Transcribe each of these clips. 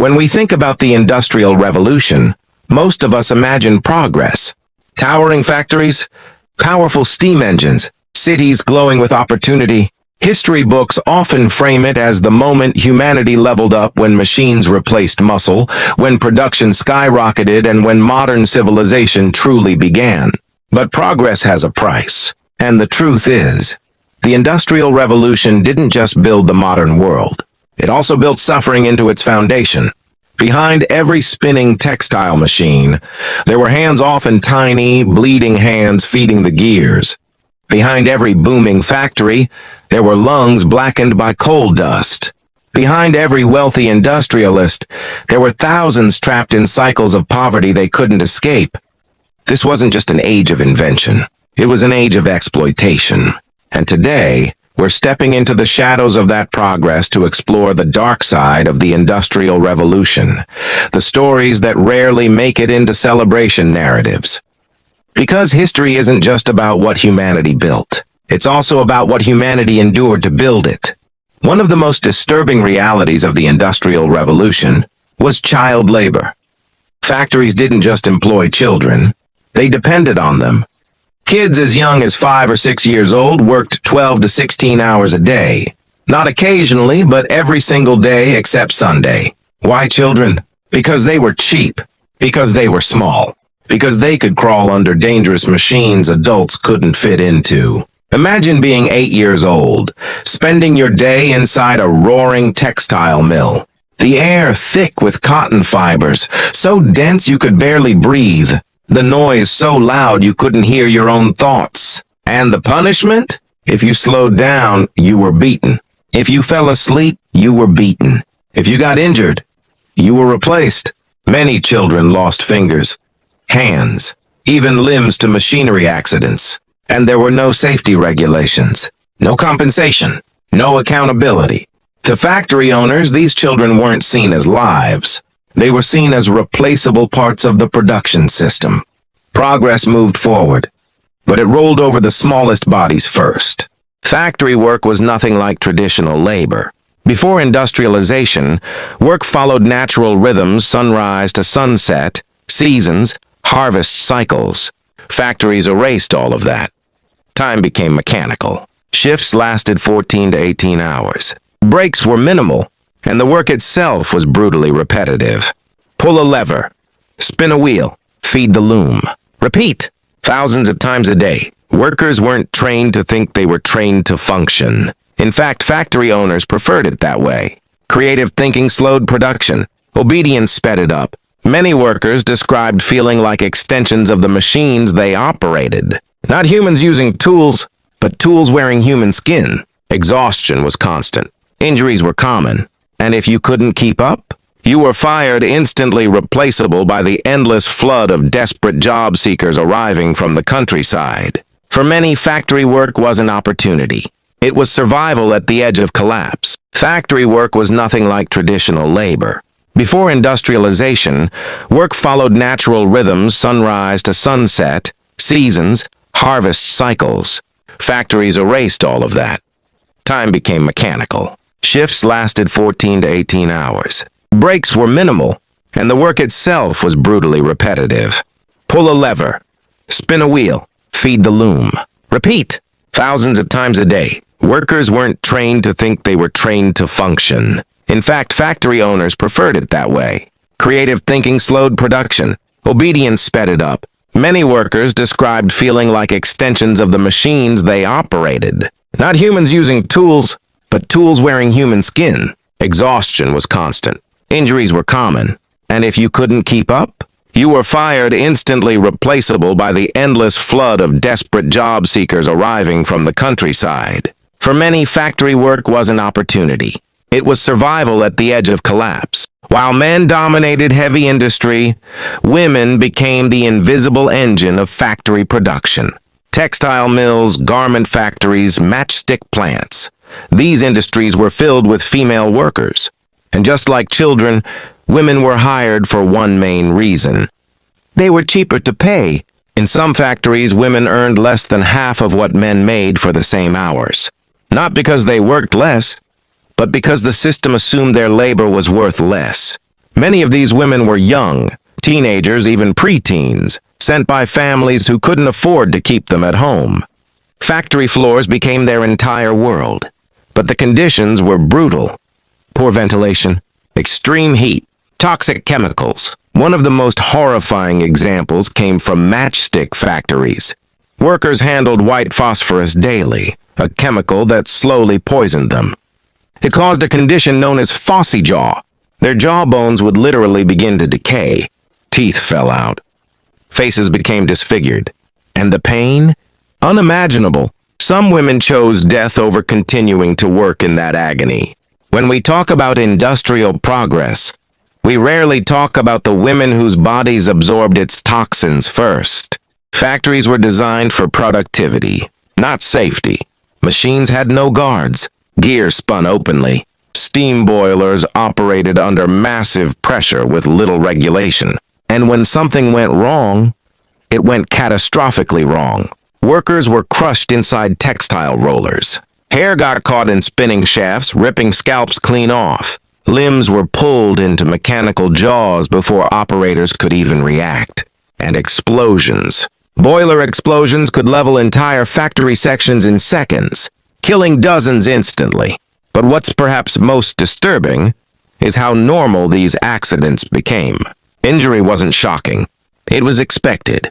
When we think about the Industrial Revolution, most of us imagine progress. Towering factories, powerful steam engines, cities glowing with opportunity. History books often frame it as the moment humanity leveled up, when machines replaced muscle, when production skyrocketed, and when modern civilization truly began. But progress has a price. And the truth is, the Industrial Revolution didn't just build the modern world. It also built suffering into its foundation. Behind every spinning textile machine, there were hands, often tiny, bleeding hands feeding the gears. Behind every booming factory, there were lungs blackened by coal dust. Behind every wealthy industrialist, there were thousands trapped in cycles of poverty they couldn't escape. This wasn't just an age of invention. It was an age of exploitation. And today, we're stepping into the shadows of that progress to explore the dark side of the Industrial Revolution, the stories that rarely make it into celebration narratives. Because history isn't just about what humanity built. It's also about what humanity endured to build it. One of the most disturbing realities of the Industrial Revolution was child labor. Factories didn't just employ children, they depended on them. Kids as young as 5 or 6 years old worked 12 to 16 hours a day. Not occasionally, but every single day except Sunday. Why children? Because they were cheap. Because they were small. Because they could crawl under dangerous machines adults couldn't fit into. Imagine being 8 years old, spending your day inside a roaring textile mill. The air thick with cotton fibers, so dense you could barely breathe. The noise so loud you couldn't hear your own thoughts. And the punishment? If you slowed down, you were beaten. If you fell asleep, you were beaten. If you got injured, you were replaced. Many children lost fingers, hands, even limbs to machinery accidents. And there were no safety regulations, no compensation, no accountability. To factory owners, these children weren't seen as lives. They were seen as replaceable parts of the production system. Progress moved forward, but it rolled over the smallest bodies first. Factory work was nothing like traditional labor. Before industrialization, work followed natural rhythms, sunrise to sunset, seasons, harvest cycles. Factories erased all of that. Time became mechanical. Shifts lasted 14 to 18 hours. Breaks were minimal, and the work itself was brutally repetitive. Pull a lever, spin a wheel, feed the loom. Repeat, thousands of times a day. Workers weren't trained to think, they were trained to function. In fact, factory owners preferred it that way. Creative thinking slowed production. Obedience sped it up. Many workers described feeling like extensions of the machines they operated. Not humans using tools, but tools wearing human skin. Exhaustion was constant. Injuries were common. And if you couldn't keep up, you were fired, instantly replaceable by the endless flood of desperate job seekers arriving from the countryside. For many, factory work was an opportunity. It was survival at the edge of collapse. Factory work was nothing like traditional labor. Before industrialization, work followed natural rhythms, sunrise to sunset, seasons, harvest cycles. Factories erased all of that. Time became mechanical. Shifts lasted 14 to 18 hours. Breaks were minimal, and the work itself was brutally repetitive. Pull a lever, spin a wheel, feed the loom. Repeat, thousands of times a day. Workers weren't trained to think, they were trained to function. In fact, factory owners preferred it that way. Creative thinking slowed production. Obedience sped it up. Many workers described feeling like extensions of the machines they operated. Not humans using tools, but tools wearing human skin. Exhaustion was constant. Injuries were common. And if you couldn't keep up, you were fired, instantly replaceable by the endless flood of desperate job seekers arriving from the countryside. For many, factory work was an opportunity. It was survival at the edge of collapse. While men dominated heavy industry, women became the invisible engine of factory production. Textile mills, garment factories, matchstick plants. These industries were filled with female workers. And just like children, women were hired for one main reason. They were cheaper to pay. In some factories, women earned less than half of what men made for the same hours. Not because they worked less, but because the system assumed their labor was worth less. Many of these women were young, teenagers, even preteens, sent by families who couldn't afford to keep them at home. Factory floors became their entire world, but the conditions were brutal. Poor ventilation, extreme heat, toxic chemicals. One of the most horrifying examples came from matchstick factories. Workers handled white phosphorus daily, a chemical that slowly poisoned them. It caused a condition known as phossy jaw. Their jawbones would literally begin to decay. Teeth fell out. Faces became disfigured. And the pain? Unimaginable. Some women chose death over continuing to work in that agony. When we talk about industrial progress, we rarely talk about the women whose bodies absorbed its toxins first. Factories were designed for productivity, not safety. Machines had no guards. Gear spun openly. Steam boilers operated under massive pressure with little regulation. And when something went wrong, it went catastrophically wrong. Workers were crushed inside textile rollers. Hair got caught in spinning shafts, ripping scalps clean off. Limbs were pulled into mechanical jaws before operators could even react. And explosions. Boiler explosions could level entire factory sections in seconds, killing dozens instantly. But what's perhaps most disturbing is how normal these accidents became. Injury wasn't shocking. It was expected.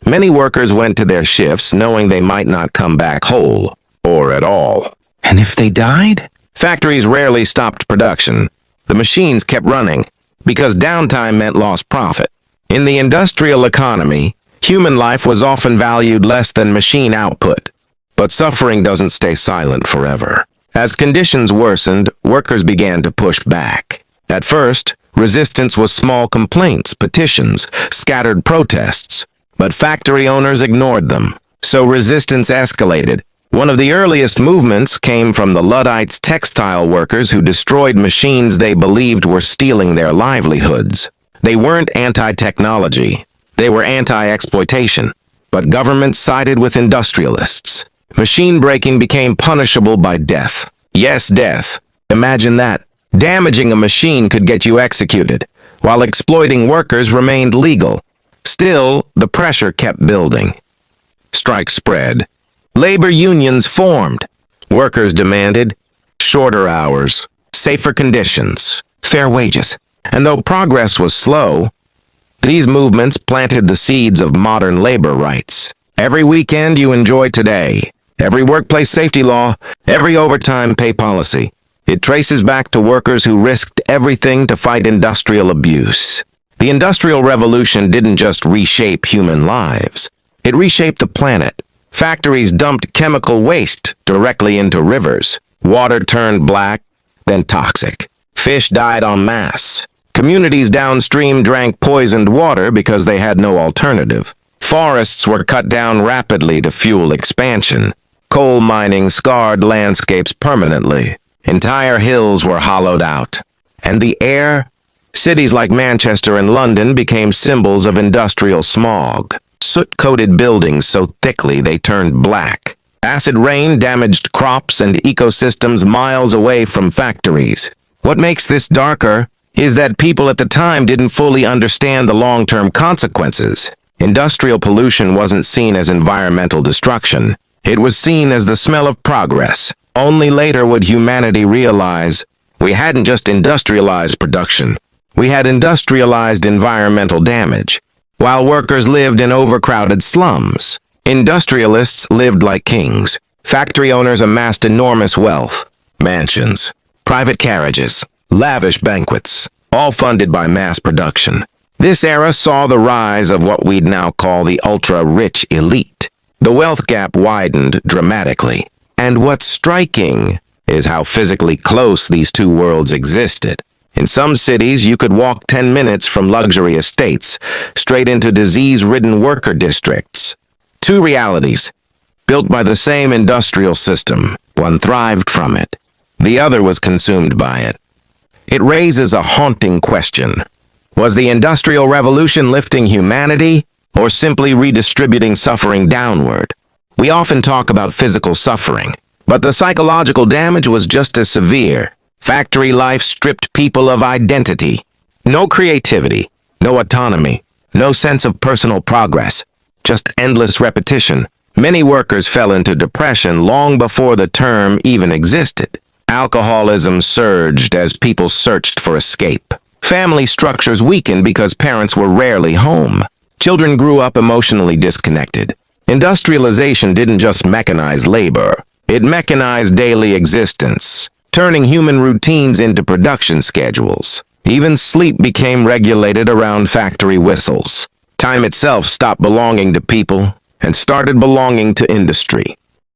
Many workers went to their shifts knowing they might not come back whole, or at all. And if they died? Factories rarely stopped production. The machines kept running, because downtime meant lost profit. In the industrial economy, human life was often valued less than machine output. But suffering doesn't stay silent forever. As conditions worsened, workers began to push back. At first, resistance was small complaints, petitions, scattered protests. But factory owners ignored them. So resistance escalated. One of the earliest movements came from the Luddites, textile workers who destroyed machines they believed were stealing their livelihoods. They weren't anti-technology. They were anti-exploitation. But governments sided with industrialists. Machine breaking became punishable by death. Yes, death. Imagine that. Damaging a machine could get you executed, while exploiting workers remained legal. Still, the pressure kept building. Strikes spread. Labor unions formed. Workers demanded shorter hours, safer conditions, fair wages. And though progress was slow, these movements planted the seeds of modern labor rights. Every weekend you enjoy today. Every workplace safety law, every overtime pay policy. It traces back to workers who risked everything to fight industrial abuse. The Industrial Revolution didn't just reshape human lives. It reshaped the planet. Factories dumped chemical waste directly into rivers. Water turned black, then toxic. Fish died en masse. Communities downstream drank poisoned water because they had no alternative. Forests were cut down rapidly to fuel expansion. Coal mining scarred landscapes permanently. Entire hills were hollowed out. And the air? Cities like Manchester and London became symbols of industrial smog. Soot-coated buildings so thickly they turned black. Acid rain damaged crops and ecosystems miles away from factories. What makes this darker is that people at the time didn't fully understand the long-term consequences. Industrial pollution wasn't seen as environmental destruction. It was seen as the smell of progress. Only later would humanity realize we hadn't just industrialized production. We had industrialized environmental damage. While workers lived in overcrowded slums, industrialists lived like kings. Factory owners amassed enormous wealth, mansions, private carriages, lavish banquets, all funded by mass production. This era saw the rise of what we'd now call the ultra-rich elite. The wealth gap widened dramatically. And what's striking is how physically close these two worlds existed. In some cities, you could walk 10 minutes from luxury estates straight into disease-ridden worker districts. Two realities, built by the same industrial system. One thrived from it. The other was consumed by it. It raises a haunting question. Was the Industrial Revolution lifting humanity, or simply redistributing suffering downward? We often talk about physical suffering, but the psychological damage was just as severe. Factory life stripped people of identity. No creativity, no autonomy, no sense of personal progress, just endless repetition. Many workers fell into depression long before the term even existed. Alcoholism surged as people searched for escape. Family structures weakened because parents were rarely home. Children grew up emotionally disconnected. Industrialization didn't just mechanize labor, it mechanized daily existence, turning human routines into production schedules. Even sleep became regulated around factory whistles. Time itself stopped belonging to people and started belonging to industry.